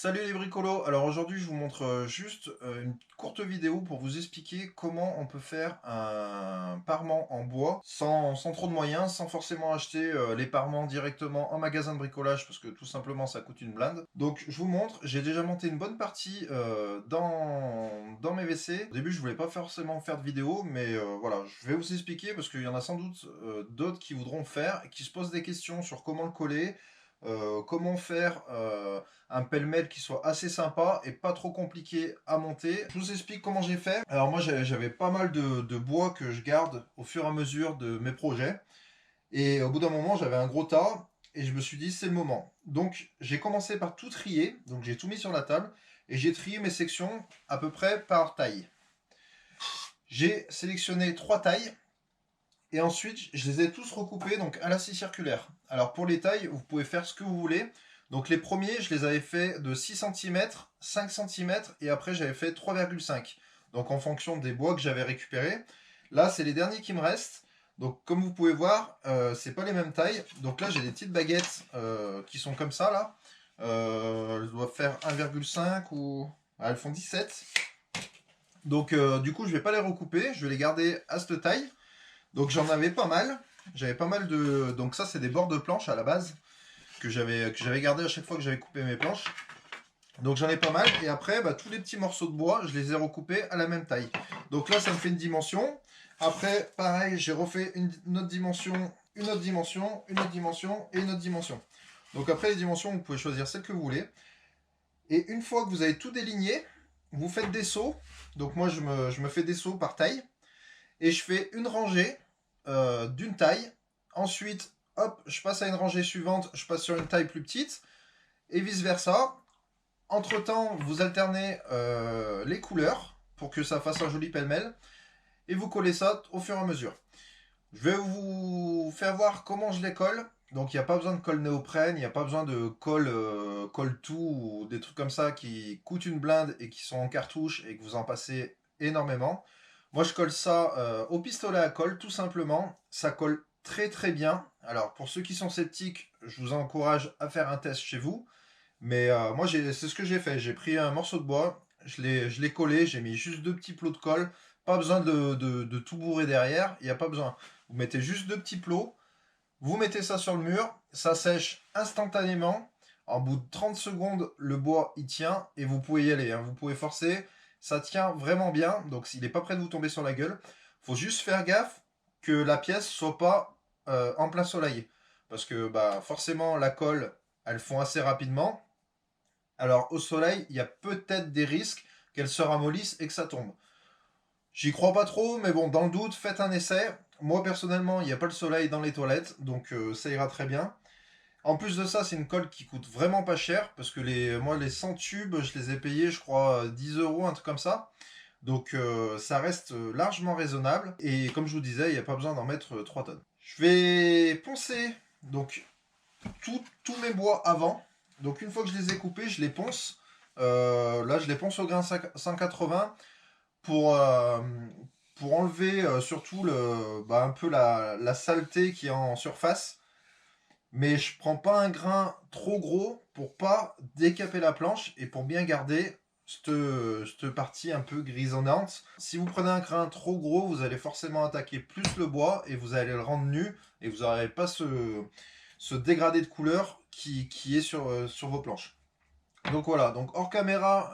Salut les bricolos, alors aujourd'hui je vous montre juste une courte vidéo pour vous expliquer comment on peut faire un parement en bois sans trop de moyens, sans forcément acheter les parements directement en magasin de bricolage parce que tout simplement ça coûte une blinde. Donc je vous montre, j'ai déjà monté une bonne partie dans mes WC. Au début je voulais pas forcément faire de vidéo mais voilà, je vais vous expliquer parce qu'il y en a sans doute d'autres qui voudront faire et qui se posent des questions sur comment le coller. Comment faire un pêle-mêle qui soit assez sympa et pas trop compliqué à monter. Je vous explique comment j'ai fait. Alors moi j'avais pas mal de bois que je garde au fur et à mesure de mes projets. Et au bout d'un moment j'avais un gros tas et je me suis dit c'est le moment. Donc j'ai commencé par tout trier. Donc j'ai tout mis sur la table et j'ai trié mes sections à peu près par taille. J'ai sélectionné 3 tailles. Et ensuite, je les ai tous recoupés donc à la scie circulaire. Alors pour les tailles, vous pouvez faire ce que vous voulez. Donc les premiers, je les avais fait de 6 cm, 5 cm et après j'avais fait 3,5. Donc en fonction des bois que j'avais récupérés. Là, c'est les derniers qui me restent. Donc comme vous pouvez voir, c'est pas les mêmes tailles. Donc là, j'ai des petites baguettes qui sont comme ça là. Elles doivent faire 1,5 ou... Ah, elles font 17. Donc du coup, je vais pas les recouper. Je vais les garder à cette taille. Donc j'en avais pas mal. J'avais pas mal de... Donc ça, c'est des bords de planche à la base que j'avais gardé à chaque fois que j'avais coupé mes planches. Donc j'en ai pas mal. Et après, tous les petits morceaux de bois, je les ai recoupés à la même taille. Donc là, ça me fait une dimension. Après, pareil, j'ai refait une autre dimension, une autre dimension, une autre dimension et une autre dimension. Donc après les dimensions, vous pouvez choisir celle que vous voulez. Et une fois que vous avez tout déligné, vous faites des sauts. Donc moi, je me fais des sauts par taille. Et je fais une rangée d'une taille. Ensuite, hop, je passe à une rangée suivante, je passe sur une taille plus petite. Et vice versa. Entre temps, vous alternez les couleurs pour que ça fasse un joli pêle-mêle. Et vous collez ça au fur et à mesure. Je vais vous faire voir comment je les colle. Donc il n'y a pas besoin de colle néoprène, il n'y a pas besoin de colle tout ou des trucs comme ça qui coûtent une blinde et qui sont en cartouche et que vous en passez énormément. Moi je colle ça au pistolet à colle tout simplement. Ça colle très très bien. Alors pour ceux qui sont sceptiques, je vous encourage à faire un test chez vous. Mais moi c'est ce que j'ai fait. J'ai pris un morceau de bois, je l'ai collé, j'ai mis juste 2 petits plots de colle. Pas besoin de tout bourrer derrière, il n'y a pas besoin. Vous mettez juste 2 petits plots, vous mettez ça sur le mur, ça sèche instantanément. En bout de 30 secondes, le bois il tient et vous pouvez y aller, hein. Vous pouvez forcer, ça tient vraiment bien. Donc s'il n'est pas prêt de vous tomber sur la gueule, faut juste faire gaffe que la pièce soit pas en plein soleil. Parce que forcément la colle, elles fond assez rapidement. Alors au soleil, il y a peut-être des risques qu'elle se ramollisse et que ça tombe. J'y crois pas trop, mais bon, dans le doute, faites un essai. Moi personnellement, il n'y a pas le soleil dans les toilettes, donc ça ira très bien. En plus de ça, c'est une colle qui coûte vraiment pas cher, parce que moi les 100 tubes, je les ai payés, je crois, 10 euros, un truc comme ça. Donc ça reste largement raisonnable, et comme je vous disais, il n'y a pas besoin d'en mettre 3 tonnes. Je vais poncer donc tous mes bois avant. Donc une fois que je les ai coupés, je les ponce. Là, je les ponce au grain 180 pour, pour enlever surtout un peu la saleté qui est en surface. Mais je prends pas un grain trop gros pour pas décaper la planche et pour bien garder cette partie un peu grisonnante. Si vous prenez un grain trop gros, vous allez forcément attaquer plus le bois et vous allez le rendre nu et vous n'aurez pas ce dégradé de couleur qui est sur vos planches. Donc voilà, donc hors caméra,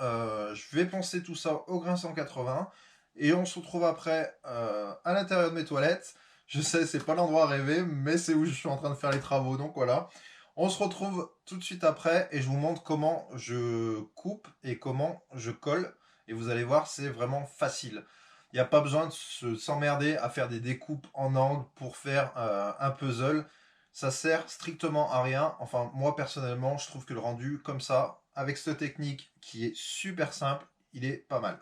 je vais poncer tout ça au grain 180 et on se retrouve après à l'intérieur de mes toilettes. Je sais, c'est pas l'endroit rêvé, mais c'est où je suis en train de faire les travaux, donc voilà. On se retrouve tout de suite après et je vous montre comment je coupe et comment je colle. Et vous allez voir, c'est vraiment facile. Il n'y a pas besoin de s'emmerder à faire des découpes en angle pour faire un puzzle. Ça sert strictement à rien. Enfin, moi personnellement, je trouve que le rendu comme ça, avec cette technique qui est super simple, il est pas mal.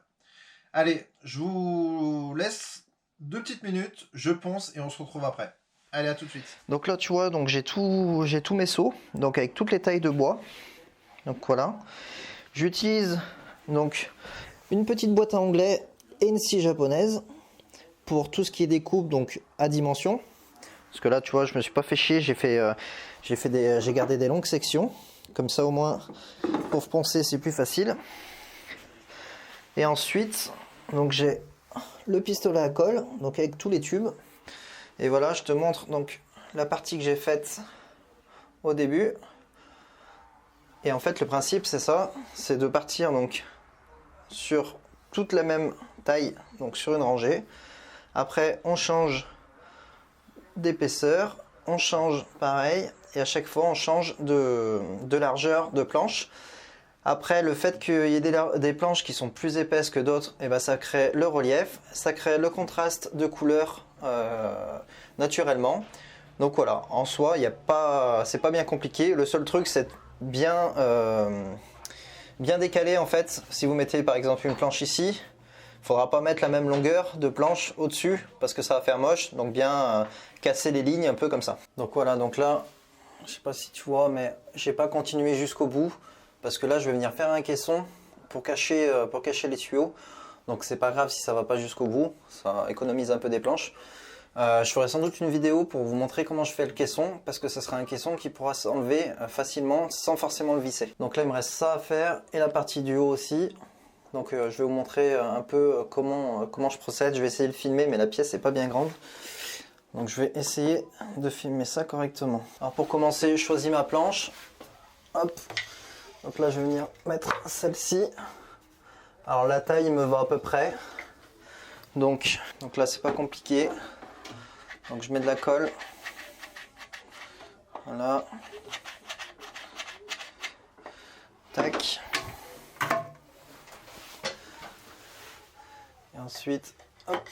Allez, je vous laisse 2 petites minutes, je ponce et on se retrouve après. Allez, à tout de suite. Donc là, tu vois, donc j'ai tous mes seaux, donc avec toutes les tailles de bois. Donc voilà. J'utilise donc une petite boîte à onglets et une scie japonaise pour tout ce qui est découpe, donc à dimension. Parce que là, tu vois, je me suis pas fait chier, j'ai gardé des longues sections Comme ça au moins pour poncer c'est plus facile. Et ensuite, donc j'ai le pistolet à colle, donc avec tous les tubes. Et voilà, je te montre donc la partie que j'ai faite au début. Et en fait le principe c'est ça, c'est de partir donc sur toute la même taille, donc sur une rangée. Après on change d'épaisseur, on change pareil, et à chaque fois on change de largeur de planche. Après, le fait qu'il y ait des planches qui sont plus épaisses que d'autres, et ben ça crée le relief, ça crée le contraste de couleurs naturellement. Donc voilà, en soi, c'est pas bien compliqué. Le seul truc, c'est bien décaler en fait. Si vous mettez par exemple une planche ici, il faudra pas mettre la même longueur de planche au-dessus parce que ça va faire moche. Donc bien casser les lignes un peu comme ça. Donc voilà, donc là, je sais pas si tu vois, mais j'ai pas continué jusqu'au bout. Parce que là je vais venir faire un caisson pour cacher les tuyaux. Donc c'est pas grave si ça va pas jusqu'au bout, ça économise un peu des planches. Je ferai sans doute une vidéo pour vous montrer comment je fais le caisson, parce que ce sera un caisson qui pourra s'enlever facilement sans forcément le visser. Donc là il me reste ça à faire et la partie du haut aussi. Donc je vais vous montrer un peu comment je procède. Je vais essayer de filmer mais la pièce n'est pas bien grande. Donc je vais essayer de filmer ça correctement. Alors pour commencer, je choisis ma planche. Hop. Donc là je vais venir mettre celle-ci. Alors la taille me va à peu près. Donc là c'est pas compliqué. Donc je mets de la colle. Voilà. Tac. Et ensuite, hop,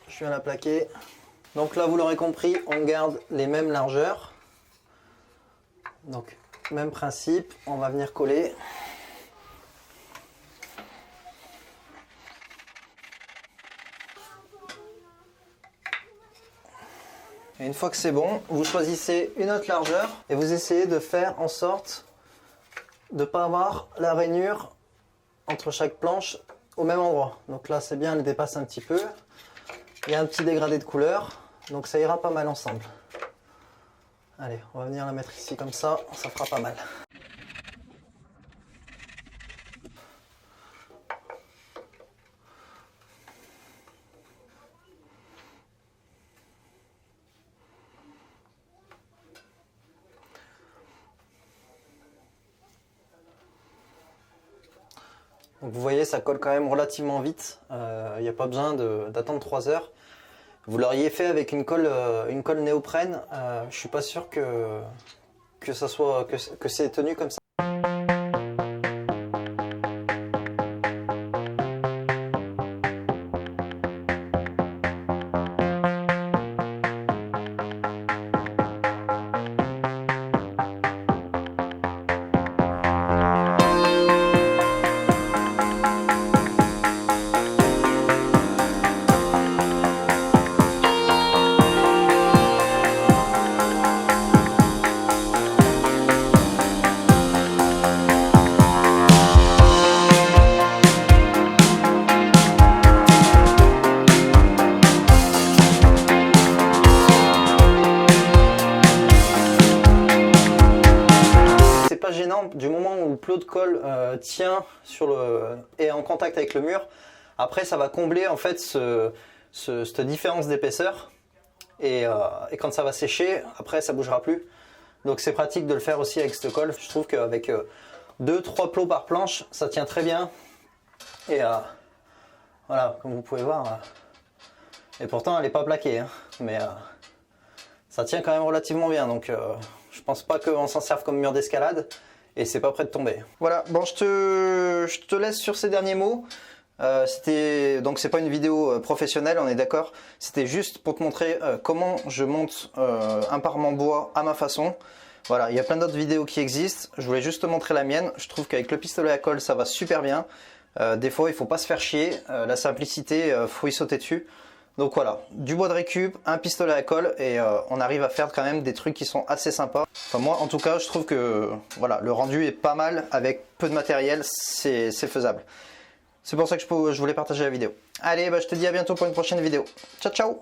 je viens la plaquer. Donc là vous l'aurez compris, on garde les mêmes largeurs. Donc même principe, on va venir coller. Et une fois que c'est bon, vous choisissez une autre largeur et vous essayez de faire en sorte de ne pas avoir la rainure entre chaque planche au même endroit. Donc là c'est bien, elle dépasse un petit peu. Il y a un petit dégradé de couleur, donc ça ira pas mal ensemble. Allez, on va venir la mettre ici comme ça fera pas mal. Donc vous voyez, ça colle quand même relativement vite. Il n'y a pas besoin d'attendre 3 heures. Vous l'auriez fait avec une colle néoprène, je suis pas sûr que c'est tenu comme ça. Gênant du moment où le plot de colle tient est en contact avec le mur. Après ça va combler en fait cette différence d'épaisseur et quand ça va sécher, après ça bougera plus. Donc c'est pratique de le faire aussi avec cette colle. Je trouve qu'avec 2-3 plots par planche ça tient très bien et voilà, comme vous pouvez voir, et pourtant elle n'est pas plaquée, hein, mais ça tient quand même relativement bien. Donc je pense pas qu'on s'en serve comme mur d'escalade et c'est pas prêt de tomber. Voilà, bon je te laisse sur ces derniers mots. Donc c'est pas une vidéo professionnelle, on est d'accord. C'était juste pour te montrer comment je monte un parement bois à ma façon. Voilà, il y a plein d'autres vidéos qui existent. Je voulais juste te montrer la mienne. Je trouve qu'avec le pistolet à colle ça va super bien. Des fois il faut pas se faire chier. La simplicité, faut y sauter dessus. Donc voilà, du bois de récup, un pistolet à colle et on arrive à faire quand même des trucs qui sont assez sympas. Enfin moi en tout cas je trouve que voilà, le rendu est pas mal avec peu de matériel, c'est faisable. C'est pour ça que je voulais partager la vidéo. Allez, bah, je te dis à bientôt pour une prochaine vidéo. Ciao ciao.